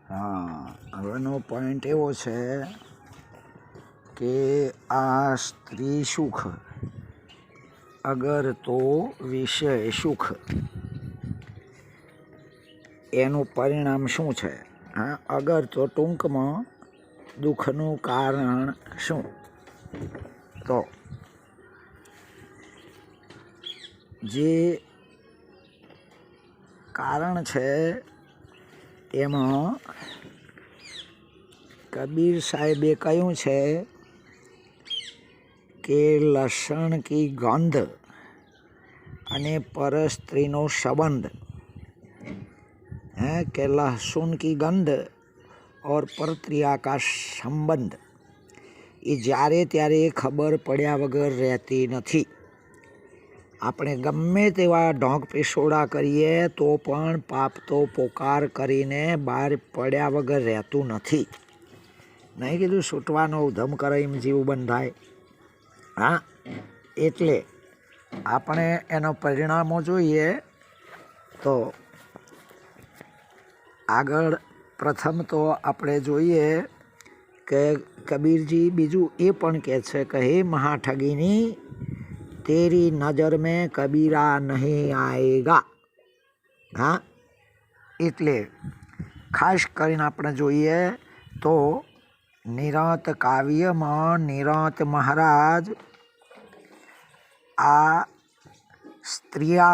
हाँ हवेनो पॉइंट एवो छे के आ स्त्री सुख अगर तो विषय सुख एनु परिणाम शू छे। हाँ अगर तो टूंक में दुखनु कारण शू तो जे कारण छे एमां कबीर साहेबे कह्युं छे के लसण की गंध अने पर स्त्रीनो संबंध है कि लहसुन की गंध और परक्रिया का संबंध ये ज्यारे त्यारे खबर पड्या वगर रहती नहीं। આપણે ગમે તેવા ઢોંગ પીસોડા કરીએ તો પણ પાપ તો પોકાર કરીને બહાર પડ્યા વગર રહેતું નથી। નહીં કીધું છૂટવાનો ઉધમ કરે એમ જીવ બંધાય। હા એટલે આપણે એનો પરિણામો જોઈએ તો આગળ પ્રથમ તો આપણે જોઈએ કે કબીરજી બીજું એ પણ કહે છે કે હે મહાઠગીની तेरी नजर में कबीरा नहीं आएगा। हाँ एटले खास करीने आपणे जोईए तो निरंत काव्य में निरंत महाराज आ स्त्रिया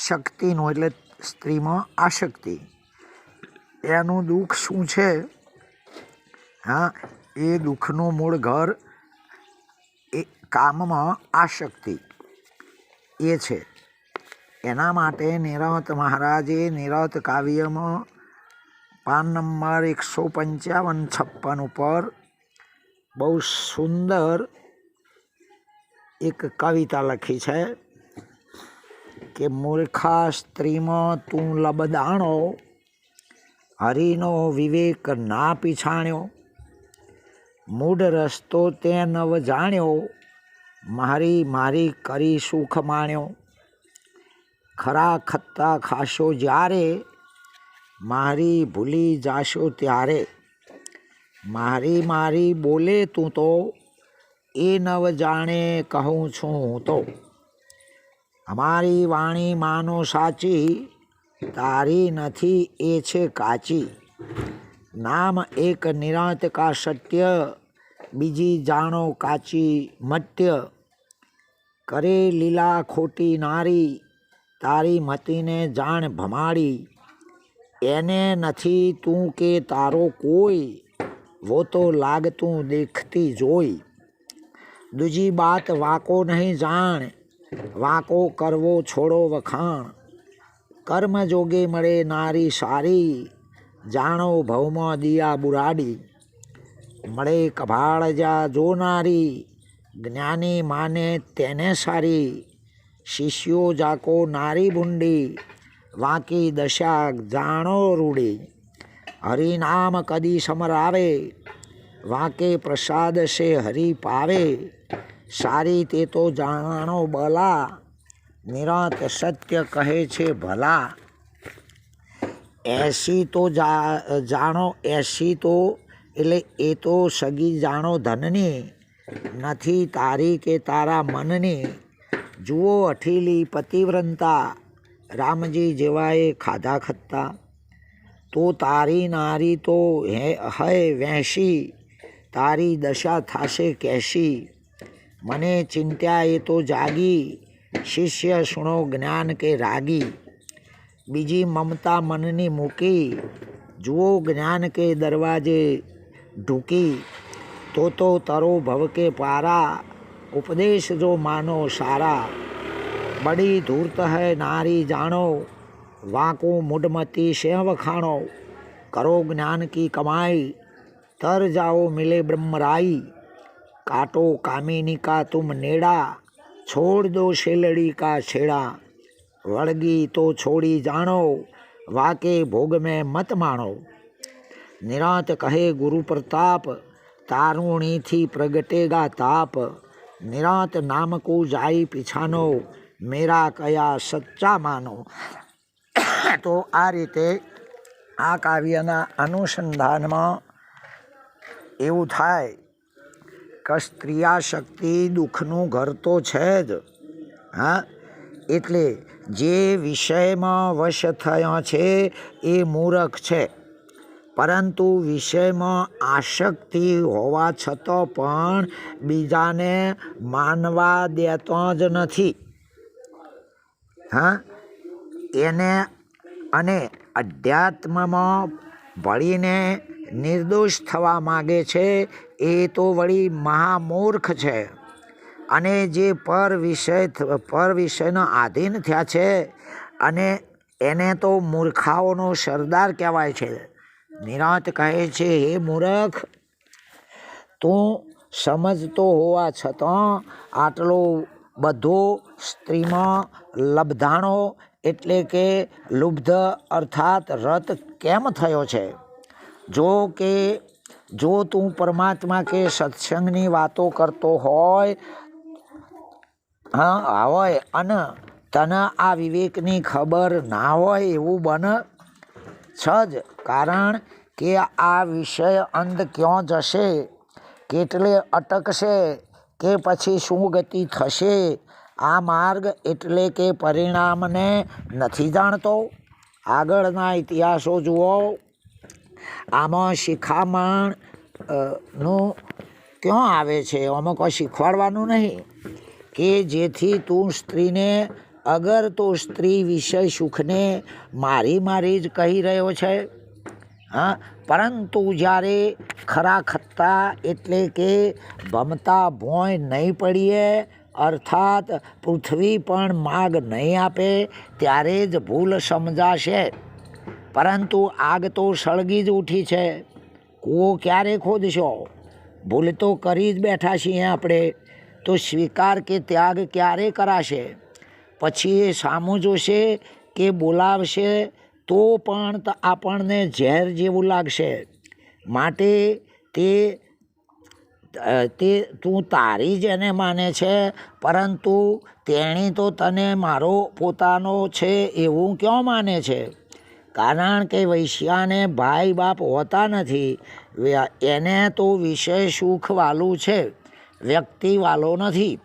शक्ति नो एटले स्त्री में आशक्ति एनु दुख शू छे। हाँ ए दुखनु मूळ घर ए काम में आशक्ति ये छे। एना माटे निरंत महाराजे निरंत काव्य में पान नंबर 155-56 पर बहु सुंदर एक कविता लखी है कि मूर्खा स्त्री में तू लबदाणो हरिनो विवेक ना पीछाण्यो मूढ़ रस्तो ते नव जाण्यो मारी मारी करी सुख माण्यो खरा खत्ता खाशो ज्यारे मारी भूली जाशो त्यारे मारी मारी बोले तू तो ए नव जाने कहूँ छू तो हमारी वाणी मानो साची तारी नथी ए छे काची नाम एक निरंत का सत्य बीजी जानो काची मत्य करे लीला खोटी नारी तारी मती ने जान भमाड़ी एने नथी तू के तारो कोई वो तो लाग तू देखती जोई दूजी बात वाको नहीं जान वाको करवो छोड़ो वखाण कर्म जोगे मळे नारी सारी जानो भवमा दिया बुराड़ी मळे कभाड़ जा जो नारी ज्ञानी माने तेने सारी शिष्यो जाको नारी बुंडी वाकी दशा जानो रूड़ी हरि नाम कदी समरावे वाके प्रसाद से हरि पावे सारी ते तो जानो बला निरंत सत्य कहे छे भला ऐसी तो जानो ऐसी तो एटले ए तो सगी जानो धननी नथी तारी के तारा मननी जुओ अठीली पतिव्रंता रामजी जेवाए खाधा खत्ता तो तारी नारी तो है वैशी तारी दशा थाशे कैसी मने चिंत्या ये तो जागी शिष्य सुनो ज्ञान के रागी बीजी ममता मननी मूकी जुओ ज्ञान के दरवाजे ढूकी तो तरो भव के पारा उपदेश जो मानो सारा बड़ी धूर्त है नारी जानो वाको मुडमती से वखाणो करो ज्ञान की कमाई तर जाओ मिले ब्रह्मराई काटो कामिनी का तुम नेड़ा छोड़ दो शेलड़ी का छेड़ा वड़गी तो छोड़ी जानो वाके भोग में मत मानो निरांत कहे गुरु प्रताप तारुणी थी प्रगटेगा ताप निरांत नाम को जाई पिछानो मेरा कया सच्चा मानो। तो आ रीते આ કાવ્યના અનુસંધાનમાં એવું થાય કે સ્ત્રીયાશક્તિ દુઃખનું ઘર તો છે જ. હા, એટલે જે વિષયમાં વશ થયો છે એ મૂર્ખ છે, પરંતુ વિષયમાં આસક્તિ હોવા છતાં પણ બીજાને માનવા દેતો જ નથી. હા, એને અને અધ્યાત્મમાં ભળીને નિર્દોષ થવા માગે છે એ તો વળી મહામૂર્ખ છે. અને જે પર વિષયનો આધીન થયા છે અને એને તો મૂર્ખાઓનો સરદાર કહેવાય છે. નિરાંત કહે છે, હે મૂર્ખ, તું સમજતો હોવા છતાં આટલો બધો સ્ત્રીમાં લબ્ધાણો એટલે કે લુબ્ધ અર્થાત રત કેમ થયો છે? જો તું પરમાત્મા કે સત્સંગની વાતો કરતો હોય અને તને આ વિવેકની ખબર ના હોય એવું બને છે જ. કારણ કે આ વિષય અંધ ક્યાં જશે, કેટલે અટકશે કે પછી શું ગતિ થશે, આ માર્ગ એટલે કે પરિણામને નથી જાણતો. આગળના ઇતિહાસો જુઓ. આમાં શિખામણ નું ક્યાં આવે છે? આમાં કોઈ શીખવાડવાનું નહીં કે જેથી તું સ્ત્રીને અગર તો સ્ત્રી વિષય સુખને મારી જ કહી રહ્યો છે. હા, પરંતુ જ્યારે ખરા ખત્તા એટલે કે ભમતા ભોંય નહીં પડીએ અર્થાત પૃથ્વી પણ માગ નહીં આપે ત્યારે જ ભૂલ સમજાશે. પરંતુ આગ તો સળગી જ ઉઠી છે, કૂવો ક્યારે ખોદશો? ભૂલ તો કરી જ બેઠા છીએ આપણે, તો સ્વીકાર કે ત્યાગ ક્યારે કરાશે? પછી એ સામું જોશે કે બોલાવશે તો પણ આપણને ઝેર જેવું લાગશે. માટે તે તું તારી જ એને માને છે, પરંતુ તેણી તો તને મારો પોતાનો છે એવું ક્યાં માને છે? કારણ કે વૈશ્યાને ભાઈ બાપ હોતા નથી. એને તો વિષય સુખ વાલું છે, વ્યક્તિ વાલો નથી.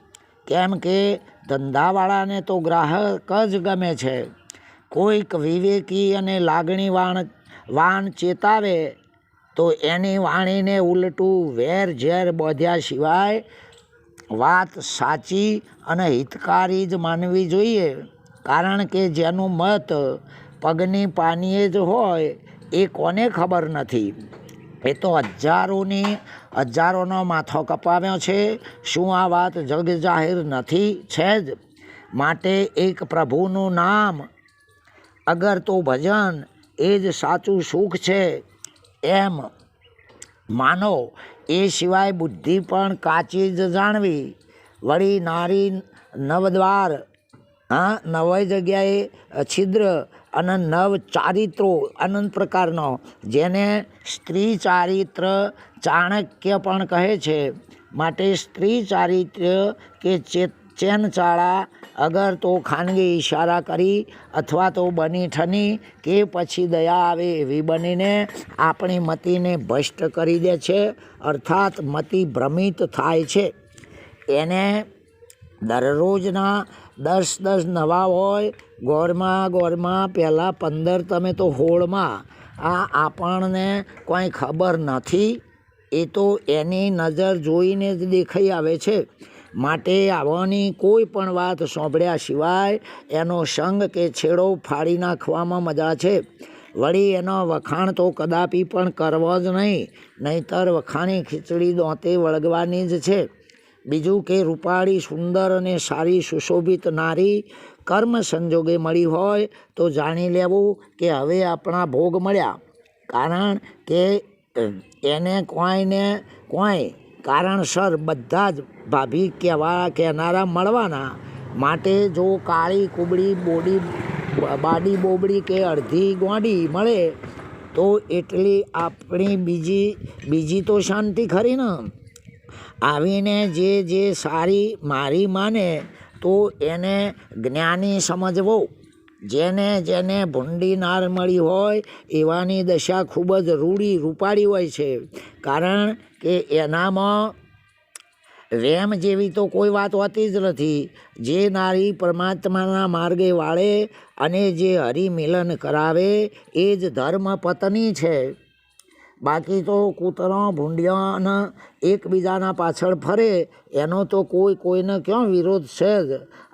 કેમ કે ધંધાવાળાને તો ગ્રાહક જ ગમે છે. કોઈક વિવેકી અને લાગણીવાન ચેતાવે તો એની વાણીને ઉલટું વેર ઝેર બોધ્યા સિવાય વાત સાચી અને હિતકારી જ માનવી જોઈએ. કારણ કે જેનું મત પગની પાનીએ જ હોય એ કોને ખબર નથી? એ તો હજારોનો માથો કપાવ્યો છે. શું આ વાત જગ જાહેર નથી? છે જ. માટે એક પ્રભુનું નામ અગર તો ભજન એ જ સાચું સુખ છે એમ માનો. એ સિવાય બુદ્ધિ પણ કાચી જ જાણવી. વળી નારી નવદ્વાર, નવે જગ્યાએ છિદ્ર અને નવ ચારિત્રો અનંત પ્રકારનો, જેને સ્ત્રી ચારિત્ર ચાણક્ય પણ કહે છે. માટે સ્ત્રી ચારિત્ર કે ચેનચાળા અગર તો ખાનગી ઈશારા કરી અથવા તો બની ઠની કે પછી દયા આવે એવી બનીને આપણી મતિને ભ્રષ્ટ કરી દે છે, અર્થાત મતિ ભ્રમિત થાય છે. એને દરરોજના 10 નવા હોય, ગોરમાં પહેલાં 15 તમે તો હોળમાં. આ આપણને કોઈ ખબર નથી, એ તો એની નજર જોઈને જ દેખાઈ આવે છે. માટે આવવાની કોઈ પણ વાત સાંભળ્યા સિવાય એનો સંગ કે છેડો ફાડી નાખવામાં મજા છે. વળી એનો વખાણ તો કદાપી પણ કરવો જ નહીં, નહીંતર વખાણી ખીચડી દોંતે વળગવાની જ છે. બીજું કે રૂપાળી, સુંદર અને સારી સુશોભિત નારી કર્મ સંજોગે મળી હોય તો જાણી લેવું કે હવે આપણા ભોગ મળ્યા. કારણ કે એને કોઈ કારણસર બધા જ ભાભી કહેનારા મળવાના. માટે જો કાળી કુબડી બાડી બોબડી કે અડધી ગોંડી મળે તો એટલી આપણી બીજી તો શાંતિ ખરી ને. આવીને જે સારી મારી માને તો એને જ્ઞાની સમજવો. જેને જેને ભૂંડી નાર મળી હોય એવાની દશા ખૂબ જ રૂપાળી હોય છે, કારણ કે એનામાં વેમ જેવી તો કોઈ વાત હોતી જ નથી. જે નારી પરમાત્માના માર્ગે વાળે અને જે હરિમિલન કરાવે એ જ ધર્મ પત્ની છે. બાકી તો કૂતરો ભૂંડિયાને એકબીજાના પાછળ ફરે એનો તો કોઈને ક્યાં વિરોધ છે જ.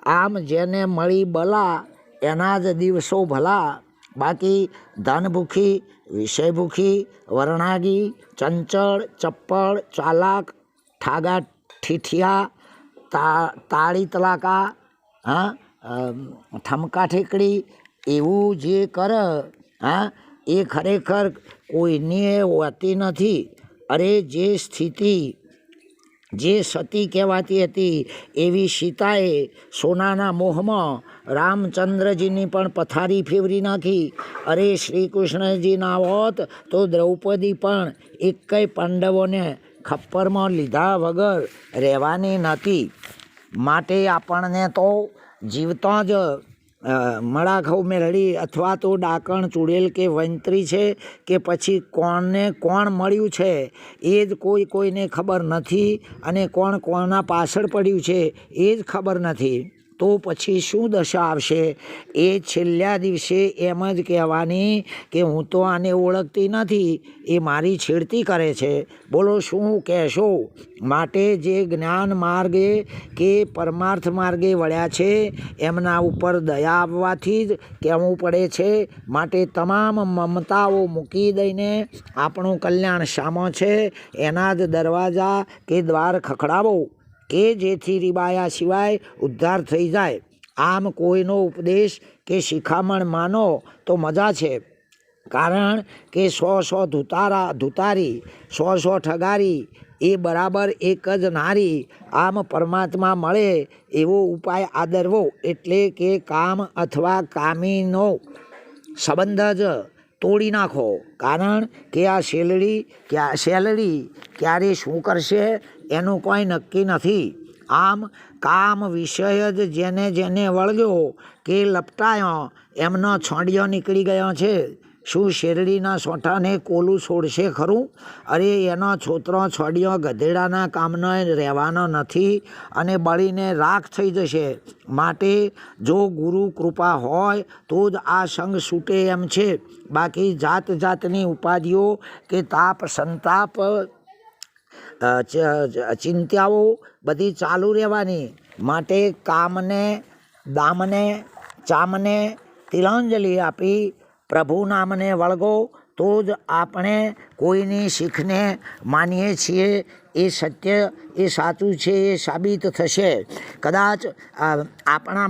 આમ જેને મળી બલા એના જ દિવસો ભલા. બાકી ધનભૂખી, વિષયભૂખી, વર્ણાગી, ચંચળ, ચપ્પળ, ચાલાક, ઠાગા ઠીઠિયા, તાળી તલાકા, ઠમકા ઠેકડી એવું જે કરે એ ખરેખર કોઈની હોતી નથી. અરે જે સ્થિતિ જે સતી કહેવાતી હતી એવી સીતાએ સોનાના મોહમાં રામચંદ્રજીની પણ પથારી ફેરવી નાખી. અરે શ્રી કૃષ્ણજી ના હોત તો દ્રૌપદી પણ એકેય પાંડવોને ખપ્પરમાં લીધા વગર રહેવાની નહોતી. માટે આપણને તો જીવતા જ મળાખવ મેળડી અથવા તો ડાકણ ચૂડેલ કે વંતરી છે કે પછી કોણ મળ્યું છે એ જ કોઈને ખબર નથી, અને કોના પાછળ પડ્યું છે એ જ ખબર નથી. તો પછી શું દશા આવશે? એ છેલ્લા દિવસે એમ જ કહેવાની કે હું તો આને ઓળખતી નથી, એ મારી છેડતી કરે છે. બોલો શું કહેશો? માટે જે જ્ઞાન માર્ગે કે પરમાર્થ માર્ગે વળ્યા છે એમના ઉપર દયા આવવાથી જ કહેવું પડે છે. માટે તમામ મમતાઓ મૂકી દઈને આપણું કલ્યાણ શામાં છે એના જ દરવાજા કે દ્વાર ખખડાવો કે જેથી રીબાયા સિવાય ઉદ્ધાર થઈ જાય. આમ કોઈનો ઉપદેશ કે શિખામણ માનો તો મજા છે, કારણ કે 100 ધુતારી 100 ઠગારી એ બરાબર એક જ નારી. આમ પરમાત્મા મળે એવો ઉપાય આદરવો, એટલે કે કામ અથવા કામીનો સંબંધ જ તોડી નાખો. કારણ કે આ શેલડી ક્યારે શું કરશે એનું કોઈ નક્કી નથી. આમ કામ વિષય જ જેને વળગ્યો કે લપટાયો એમનો છોડિયો નીકળી ગયો છે. શું શેરડીના સોંઠાને કોલું છોડશે ખરું? અરે એનો છોડિયો ગધેડાના કામનો રહેવાનો નથી અને બળીને રાખ થઈ જશે. માટે જો ગુરુ કૃપા હોય તો જ આ સંગ છૂટે એમ છે. બાકી જાતની ઉપાધિઓ કે તાપ સંતાપ ચિંતાઓ બધી ચાલુ રહેવાની. માટે કામને દામને ચામને તિલાંજલિ આપી પ્રભુ નામને વળગો તો જ આપણે કોઈની શીખને માનીએ છીએ એ સત્ય એ સાચું છે એ સાબિત થશે. કદાચ આપણા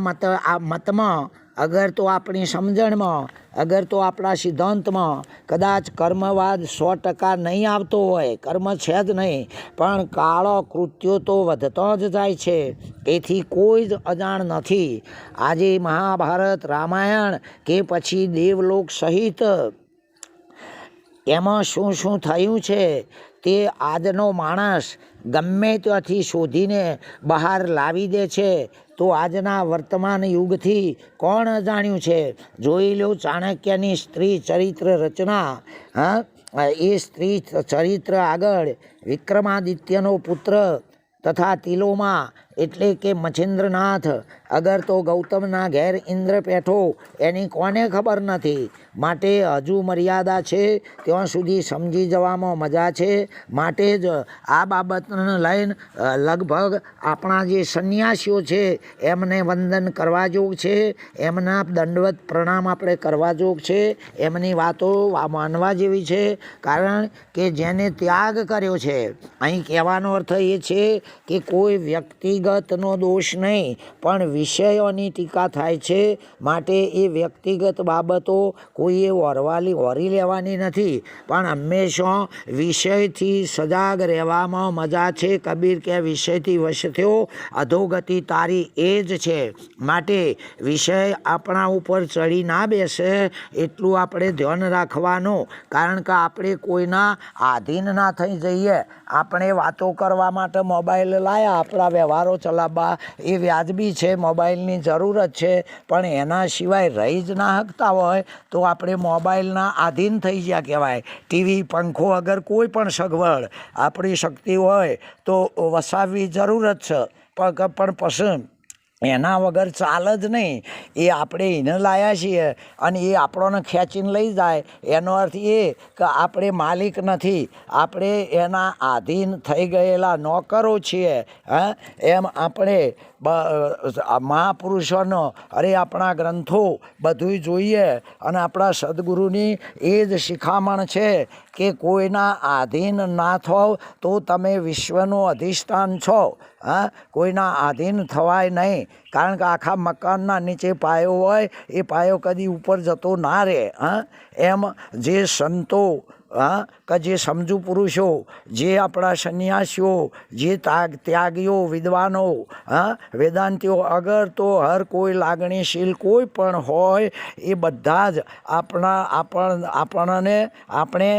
મતમાં અગર તો આપણી સમજણમાં અગર તો આપણા સિદ્ધાંતમાં કદાચ કર્મવાદ 100% નહીં આવતો હોય, કર્મ છે જ નહીં, પણ કાળો કૃત્યો તો વધતો જ જાય છે. એથી કોઈ જ અજાણ નથી. આજે મહાભારત રામાયણ કે પછી દેવલોક સહિત એમાં શું થયું છે તે આજનો માણસ ગમે ત્યાંથી શોધીને બહાર લાવી દે છે. તો આજના વર્તમાન યુગથી કોણ અજાણ્યું છે? જોઈ લો ચાણક્યની સ્ત્રી ચરિત્ર રચના. એ સ્ત્રી ચરિત્ર આગળ વિક્રમાદિત્યનો પુત્ર તથા તિલોમા એટલે કે મચ્છેન્દ્રનાથ અગર તો ગૌતમના ઘેર ઇન્દ્ર પેઠો એની કોને ખબર નથી. માટે હજુ મર્યાદા છે, ત્યાં સુધી સમજી જવામાં મજા છે. માટે જ આ બાબતને લઈને લગભગ આપણા જે સંન્યાસીઓ છે એમને વંદન કરવા જોગ છે, એમના દંડવત પ્રણામ આપણે કરવા જોગ છે, એમની વાતો માનવા જેવી છે. કારણ કે જેને ત્યાગ કર્યો છે, અહીં કહેવાનો અર્થ એ છે કે કોઈ વ્યક્તિગતનો દોષ નહીં પણ વિષયોની ટીકા થાય છે. માટે એ વ્યક્તિગત બાબતો કોઈએ વરી લેવાની નથી, પણ હંમેશા વિષયથી સજાગ રહેવામાં મજા છે. કબીર કે વિષયથી વશ થયો અધોગતિ તારી એ જ છે. માટે વિષય આપણા ઉપર ચડી ના બેસે એટલું આપણે ધ્યાન રાખવાનું. કારણ કે આપણે કોઈના આધીન ના થઈ જઈએ. આપણે વાતો કરવા માટે મોબાઈલ લાયા, આપણા વ્યવહારો ચલાવવા એ વ્યાજબી છે, મોબાઈલની જરૂરત છે, પણ એના સિવાય રહી જ ના શકતા હોય તો આપણે મોબાઈલના આધીન થઈ ગયા કહેવાય. ટીવી પંખો અગર કોઈ પણ સગવડ આપણી શક્તિ હોય તો વસાવવી જરૂરત છે, પણ પછી એના વગર ચાલ જ નહીં. એ આપણે એને લાવ્યા છીએ અને એ આપણને ખેંચીને લઈ જાય, એનો અર્થ એ કે આપણે માલિક નથી, આપણે એના આધીન થઈ ગયેલા નોકરો છીએ. એમ આપણે મહાપુરુષોનો આપણા ગ્રંથો બધું જોઈએ અને આપણા સદગુરુની એ જ શિખામણ છે કે કોઈના આધીન ના થાવ તો તમે વિશ્વનું અધિષ્ઠાન છો. કોઈના આધીન થવાય નહીં, કારણ કે આખા મકાનના નીચે પાયો હોય એ પાયો કદી ઉપર જતો ના રહે. એમ જે સંતો કે જે સમજુ પુરુષો, જે આપણા સંન્યાસીઓ, જે ત્યાગીઓ, વિદ્વાનો, વેદાંતિઓ, અગર તો હર કોઈ લાગણીશીલ કોઈ પણ હોય એ બધા જ આપણને આપણે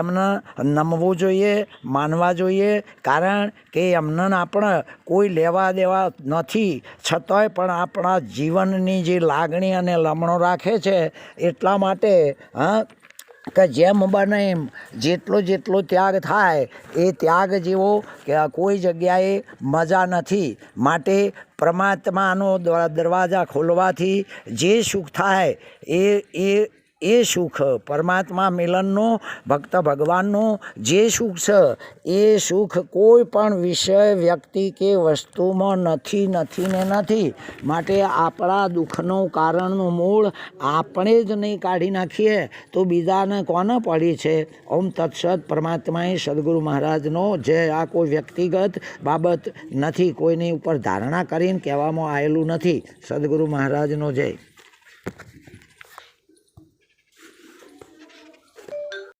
એમને નમવું જોઈએ, માનવા જોઈએ, કારણ કે એમને આપણે કોઈ લેવા દેવા નથી, છતાંય પણ આપણા જીવનની જે લાગણી અને લમણો રાખે છે. એટલા માટે કે જેમ બને એમ જેટલો ત્યાગ થાય એ ત્યાગ જેવો કે કોઈ જગ્યાએ મજા નથી. માટે પરમાત્માનો દરવાજા ખોલવાથી જે સુખ થાય એ સુખ, પરમાત્મા મિલનનું, ભક્ત ભગવાનનું જે સુખ છે એ સુખ કોઈ પણ વિષય, વ્યક્તિ કે વસ્તુમાં નથી. માટે આપણા દુઃખનું કારણનું મૂળ આપણે જ નહીં કાઢી નાખીએ તો બીજાને કોને પડી છે. ઓમ તત્સત. પરમાત્માએ સદગુરુ મહારાજનો જય. આ કોઈ વ્યક્તિગત બાબત નથી, કોઈની ઉપર ધારણા કરીને કહેવામાં આવેલું નથી. સદગુરુ મહારાજનો જય.